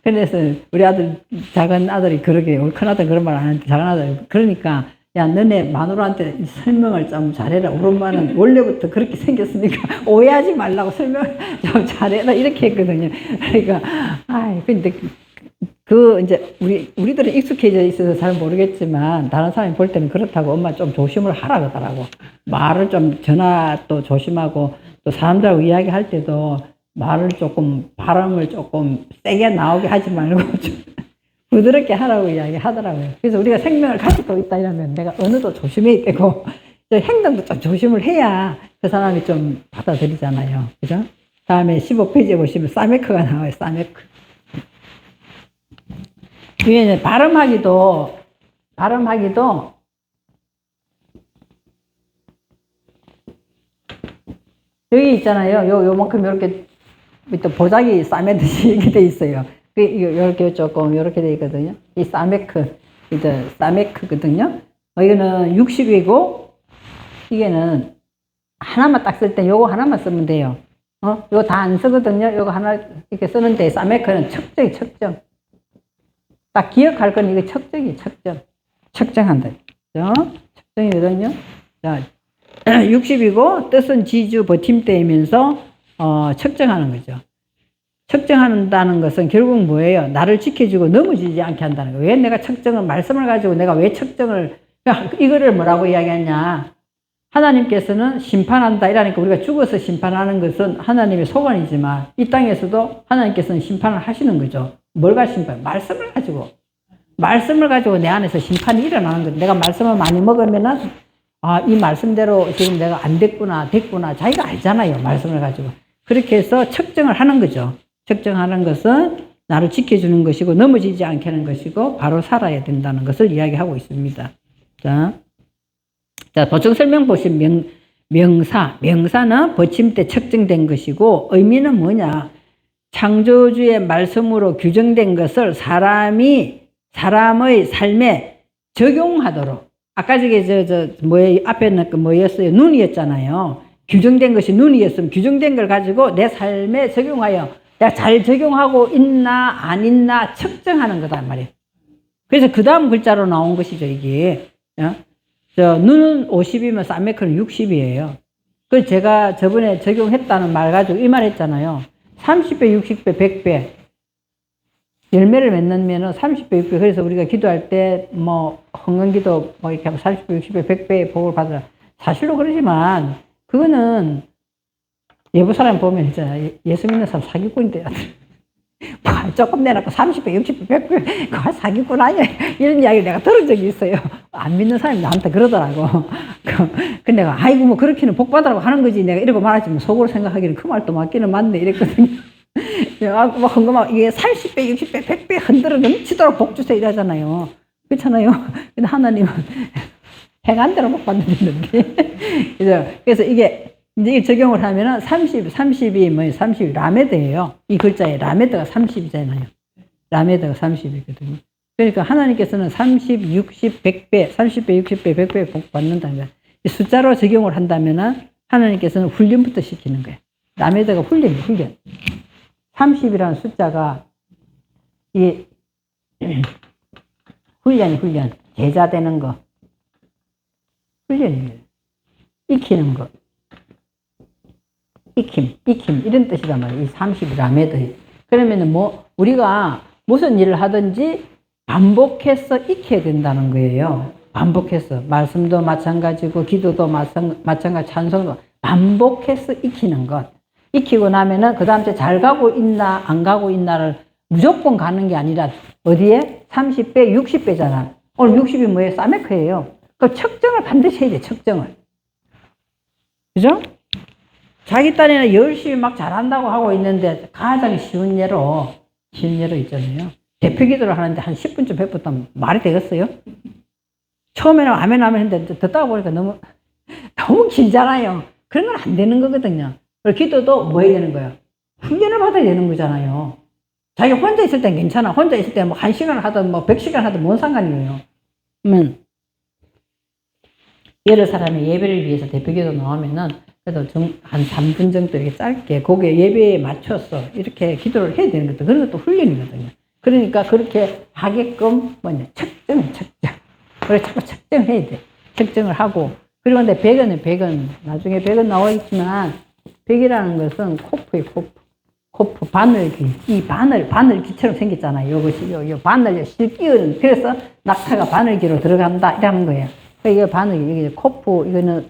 그래서 우리 아들 작은 아들이 그러게 우리 큰 아들 그런 말 안 하는데 작은 아들 그러니까 야 너네 마누라한테 설명을 좀 잘해라. 우리 엄마는 원래부터 그렇게 생겼으니까 오해하지 말라고 설명을 좀 잘해라 이렇게 했거든요. 그러니까 근데 이제, 우리들은 익숙해져 있어서 잘 모르겠지만, 다른 사람이 볼 때는 그렇다고 엄마 좀 조심을 하라 그러더라고. 말을 좀, 전화도 조심하고, 또 사람들하고 이야기할 때도 말을 조금, 발음을 조금 세게 나오게 하지 말고, 좀 부드럽게 하라고 이야기 하더라고요. 그래서 우리가 생명을 가지고 있다 이러면 내가 언어도 조심해야 되고, 행동도 좀 조심을 해야 그 사람이 좀 받아들이잖아요. 그죠? 다음에 15페이지에 보시면 사메크가 나와요, 사메크. 위에 발음하기도 여기 있잖아요. 요만큼 이렇게 또 보자기 싸매듯이 이렇게 돼 있어요. 이렇게 조금 이렇게 돼 있거든요. 이 사메크, 이제 사메크거든요. 이거는 60이고 이게는 하나만 딱 쓸 때 요거 하나만 쓰면 돼요. 요거 다 안 쓰거든요. 요거 하나 이렇게 쓰는데 사메크는 척정이 척정. 딱 기억할 건 이게 척정이 척정. 척정한다. 그죠? 척정이거든요. 자, 60이고 뜻은 지주 버팀대이면서 척정하는 거죠. 척정한다는 것은 결국 뭐예요? 나를 지켜주고 넘어지지 않게 한다는 거예요. 왜 내가 척정을 말씀을 가지고 내가 왜 척정을 이거를 뭐라고 이야기하냐? 하나님께서는 심판한다 이러니까 우리가 죽어서 심판하는 것은 하나님의 소관이지만 이 땅에서도 하나님께서는 심판을 하시는 거죠. 뭘가 심판? 말씀을 가지고 내 안에서 심판이 일어나는 거죠. 내가 말씀을 많이 먹으면은 이 말씀대로 지금 내가 안 됐구나 자기가 알잖아요. 말씀을 가지고 그렇게 해서 척정을 하는 거죠. 척정하는 것은 나를 지켜주는 것이고 넘어지지 않게 하는 것이고 바로 살아야 된다는 것을 이야기하고 있습니다. 자, 보충 설명 보시면 명사는 버침대 척정된 것이고 의미는 뭐냐? 창조주의 말씀으로 규정된 것을 사람의 삶에 적용하도록. 아까 저게 앞에는 뭐였어요? 눈이었잖아요. 규정된 것이 눈이었으면 규정된 걸 가지고 내 삶에 적용하여 내가 잘 적용하고 있나 안 있나 측정하는 거단 말이에요. 그래서 그 다음 글자로 나온 것이죠, 이게. 눈은 50이면 사메크는 60이에요. 그래서 제가 저번에 적용했다는 말 가지고 이 말 했잖아요. 30배, 60배, 100배. 열매를 맺으면 30배, 60배. 그래서 우리가 기도할 때, 헌금기도, 이렇게 하면 30배, 60배, 100배의 복을 받으라. 사실로 그러지만, 그거는, 예부 사람 보면 있잖아요. 예수 믿는 사람 사기꾼인데, 조금 내놓고 30배, 60배, 100배, 그거 사기꾼 아니야. 이런 이야기를 내가 들은 적이 있어요. 안 믿는 사람이 나한테 그러더라고. 근데 내가, 아이고, 뭐, 그렇게는 복 받으라고 하는 거지. 내가 이러고 말하지만 속으로 생각하기는 그 말도 맞기는 맞네. 이랬거든요. 이게 30배, 60배, 100배 흔들어 넘치도록 복 주세요. 이러잖아요. 그렇잖아요. 근데 하나님은 행한 대로 복 받는다는데. 그래서 이게, 이제 적용을 하면은 30이 뭐예요? 30이 라메드예요. 이 글자에 라메드가 30이잖아요. 라메드가 30이거든요. 그러니까 하나님께서는 30, 60, 100배, 30배, 60배, 100배 복 받는다는 거예요. 숫자로 적용을 한다면은 하나님께서는 훈련부터 시키는 거예요. 라메드가 훈련. 30이라는 숫자가, 이, 훈련. 제자 되는 거. 훈련이에요. 익히는 거. 익힘. 이런 뜻이란 말이에요. 이 30이 라메드. 그러면은 우리가 무슨 일을 하든지 반복해서 익혀야 된다는 거예요. 반복해서. 말씀도 마찬가지고, 기도도 마찬가지, 찬송도 반복해서 익히는 것. 익히고 나면은, 그 다음 주에 잘 가고 있나, 안 가고 있나를 무조건 가는 게 아니라, 어디에? 30배, 60배잖아. 오늘 60이 뭐예요? 사메크예요. 그 측정을 반드시 해야 돼, 측정을. 그죠? 자기 딴에는 열심히 막 잘한다고 하고 있는데, 가장 쉬운 예로 있잖아요. 대표 기도를 하는데 한 10분쯤 배웠다면 말이 되겠어요? 처음에는 아멘 했는데, 듣다가 보니까 너무 길잖아요. 그런 건 안 되는 거거든요. 그리고 기도도 뭐 해야 되는 거예요? 훈련을 받아야 되는 거잖아요. 자기가 혼자 있을 땐 괜찮아. 혼자 있을 때 뭐 1시간을 하든 뭐 100시간 하든 뭔 상관이에요. 여러 사람의 예배를 위해서 대표기도 나오면은 그래도 한 3분 정도 이렇게 짧게 거기에 예배에 맞춰서 이렇게 기도를 해야 되는 것도 그런 것도 훈련이거든요. 그러니까 그렇게 하게끔 측정. 그래 자꾸 측정해야 돼. 측정을 하고 그리고 근데 100은 나중에 100은 나와 있지만 100이라는 것은 코프 바늘귀 이 바늘귀처럼 생겼잖아요. 이것이 요 바늘 실기는 그래서 낙타가 바늘귀로 들어간다 이라는 거예요. 이게 바늘귀 이게 코프 이거는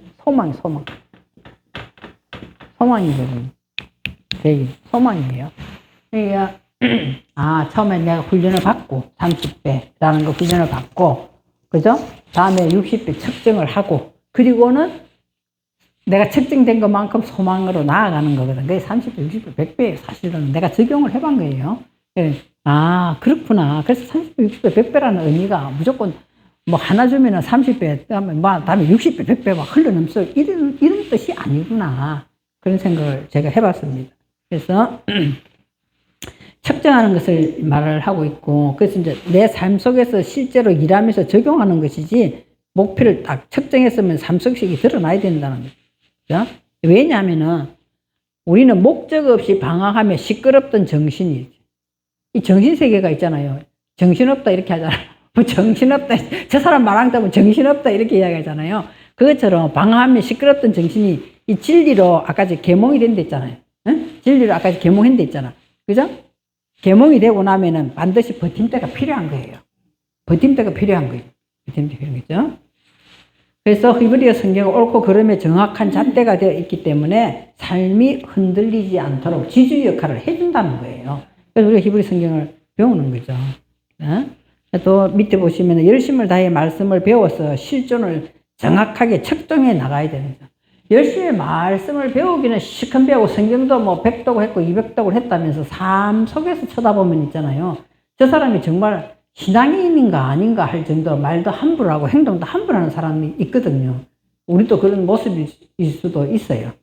소망이거든요. 되게 소망이에요. 그러니까 처음에 내가 훈련을 받고 30배라는 거 훈련을 받고 그죠? 다음에 60배 측정을 하고 그리고는 내가 측정된 것만큼 소망으로 나아가는 거거든. 그게 30배, 60배, 100배 사실은 내가 적용을 해본 거예요. 그렇구나. 그래서 30배, 60배, 100배라는 의미가 무조건 뭐 하나 주면은 30배, 다음에 60배, 100배 막 흘러넘쳐 이런 뜻이 아니구나. 그런 생각을 제가 해봤습니다. 그래서 측정하는 것을 말을 하고 있고, 그래서 이제 내 삶 속에서 실제로 일하면서 적용하는 것이지, 목표를 딱 측정했으면 삶 속식이 드러나야 된다는 거죠. 왜냐하면은, 우리는 목적 없이 방황하며 시끄럽던 정신이, 이 정신세계가 있잖아요. 정신없다 이렇게 하잖아요. 뭐 정신없다, 저 사람 말한 다면 정신없다 이렇게 이야기하잖아요. 그것처럼 방황하며 시끄럽던 정신이 이 진리로 아까 개몽이 된 데 있잖아요. 응? 진리로 아까 개몽한 데 있잖아. 그죠? 개몽이 되고 나면은 반드시 버팀대가 필요한 거예요. 버팀대가 필요한 거예요. 버팀대가 필요한 거죠. 그래서 히브리어 성경은 옳고 그름에 정확한 잣대가 되어 있기 때문에 삶이 흔들리지 않도록 지주 역할을 해준다는 거예요. 그래서 우리가 히브리 성경을 배우는 거죠. 또 밑에 보시면 열심을 다해 말씀을 배워서 실존을 정확하게 측정해 나가야 되는 거죠. 열심히 말씀을 배우기는 시큰 배우고 성경도 뭐 100독을 했고 200독을 했다면서 삶 속에서 쳐다보면 있잖아요. 저 사람이 정말 신앙인인가 아닌가 할 정도로 말도 함부로 하고 행동도 함부로 하는 사람이 있거든요. 우리도 그런 모습일 수도 있어요.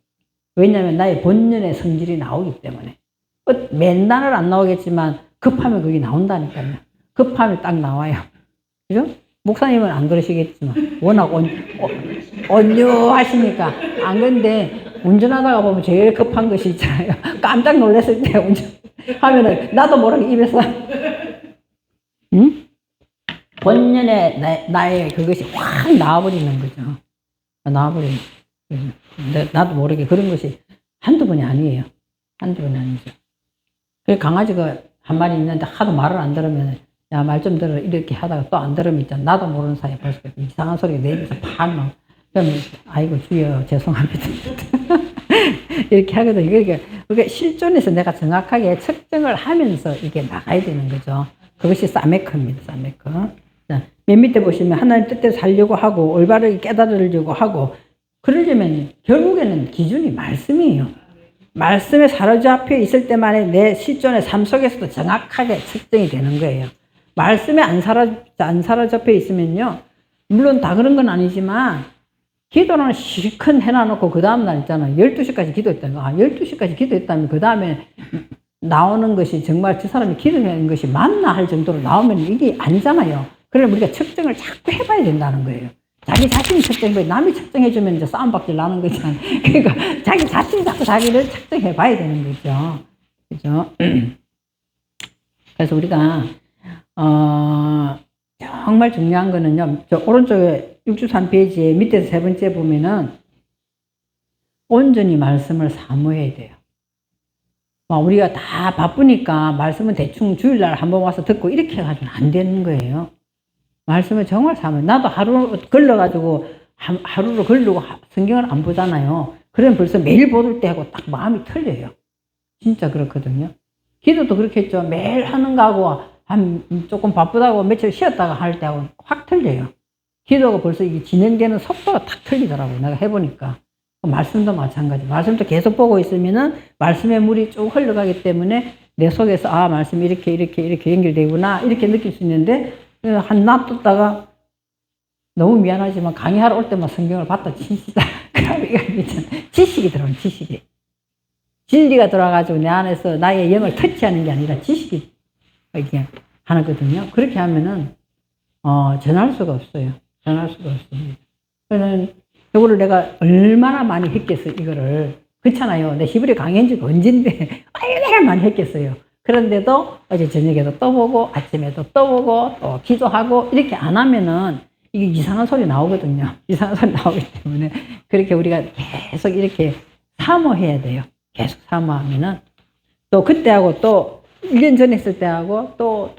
왜냐하면 나의 본연의 성질이 나오기 때문에. 맨날은 안 나오겠지만 급하면 그게 나온다니까요. 급하면 딱 나와요. 그죠? 목사님은 안 그러시겠지만 워낙 온유하시니까 안 그런데 운전하다가 보면 제일 급한 것이 있잖아요. 깜짝 놀랐을 때 운전하면은 나도 모르게 입에서 본연의 나의 그것이 확 나와버리는 거죠. 나와버리는 나도 모르게 그런 것이 한두 번이 아니에요. 한두 번이 아니죠. 그 강아지가 한 마리 있는데 하도 말을 안 들으면 야, 말 좀 들어. 이렇게 하다가 또 안 들으면 있잖아. 나도 모르는 사이에 벌써 이상한 소리가 내 입에서 팍 나와. 그러면, 아이고, 주여, 죄송합니다. 이렇게 하거든요. 그러니까 실존에서 내가 정확하게 측정을 하면서 이게 나가야 되는 거죠. 그것이 사메크입니다, 사메크. 자, 맨 밑에 보시면 하나님 뜻대로 살려고 하고, 올바르게 깨달으려고 하고, 그러려면 결국에는 기준이 말씀이에요. 말씀에 사로잡혀 있을 때만에 내 실존의 삶 속에서도 정확하게 측정이 되는 거예요. 말씀에 안 사로잡혀 있으면요. 물론 다 그런 건 아니지만 기도는 실컷 해놔놓고 그 다음날 있잖아요. 12시까지 기도했다는 거. 12시까지 기도했다면 그 다음에 나오는 것이 정말 저 사람이 기도하는 것이 맞나 할 정도로 나오면 이게 아니잖아요. 그래서 우리가 측정을 자꾸 해봐야 된다는 거예요. 자기 자신이 측정해, 남이 측정해주면 이제 싸움박질 나는 거잖아. 그러니까 자기 자신이 자꾸 자기를 측정해 봐야 되는 거죠. 그죠? 그래서 우리가, 정말 중요한 거는요, 저 오른쪽에 63페이지에 밑에서 세 번째 보면은 온전히 말씀을 사모해야 돼요. 우리가 다 바쁘니까 말씀은 대충 주일날 한번 와서 듣고 이렇게 해가지고는 안 되는 거예요. 말씀을 정말 사모해. 나도 하루 걸러가지고 하루로 걸르고 성경을 안 보잖아요. 그러면 벌써 매일 보을 때하고 딱 마음이 틀려요. 진짜 그렇거든요. 기도도 그렇겠죠. 매일 하는 거하고 조금 바쁘다고 며칠 쉬었다가 할 때하고 확 틀려요. 기도가 벌써 이게 진행되는 속도가 탁 틀리더라고요. 내가 해보니까. 말씀도 마찬가지. 말씀도 계속 보고 있으면은 말씀의 물이 쭉 흘러가기 때문에 내 속에서 말씀이 이렇게 연결되구나 이렇게 느낄 수 있는데 한 놔뒀다가 너무 미안하지만 강의하러 올 때만 성경을 봤다 치시다. 그러면 지식이 들어오는 지식이. 진리가 들어와가지고 내 안에서 나의 영을 터치하는 게 아니라 지식이 이렇게 하거든요. 그렇게 하면은 전할 수가 없어요. 전할 수가 없습니다. 그래서 이거를 내가 얼마나 많이 했겠어요, 이거를. 그렇잖아요. 내 히브리 강의한 지가 언젠데, 얼마나 많이 했겠어요. 그런데도 어제 저녁에도 또 보고, 아침에도 또 보고, 또 기도하고, 이렇게 안 하면은 이게 이상한 소리 나오거든요. 이상한 소리 나오기 때문에. 그렇게 우리가 계속 이렇게 사모해야 돼요. 계속 사모하면은. 또 그때하고 또 1년 전에 했을 때하고 또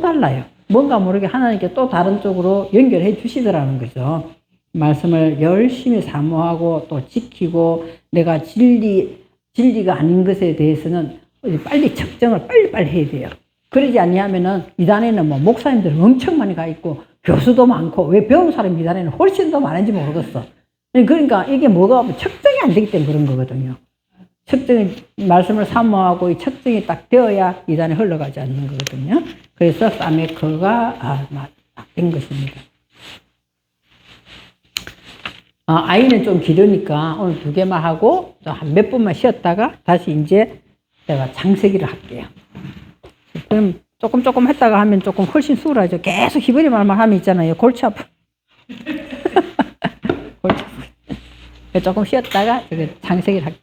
달라요. 뭔가 모르게 하나님께 또 다른 쪽으로 연결해 주시더라는 거죠. 말씀을 열심히 사모하고 또 지키고 내가 진리가 아닌 것에 대해서는 빨리 측정을 빨리빨리 해야 돼요. 그러지 않냐면은 이단에는 뭐 목사님들 엄청 많이 가 있고 교수도 많고 왜 배운 사람이 이단에는 훨씬 더 많은지 모르겠어. 그러니까 이게 뭐가 측정이 안 되기 때문에 그런 거거든요. 말씀을 사모하고 이 측정이 딱 되어야 이단에 흘러가지 않는 거거든요. 그래서 사메크가 딱 된 것입니다. 아이는 좀 길으니까 오늘 2개만 하고 한 몇 분만 쉬었다가 다시 이제 내가 창세기를 할게요. 그럼 조금 했다가 하면 조금 훨씬 수월하죠. 계속 히브리 말만 하면 있잖아요. 골치 아프. 골치 아프. 조금 쉬었다가 창세기를 할게요.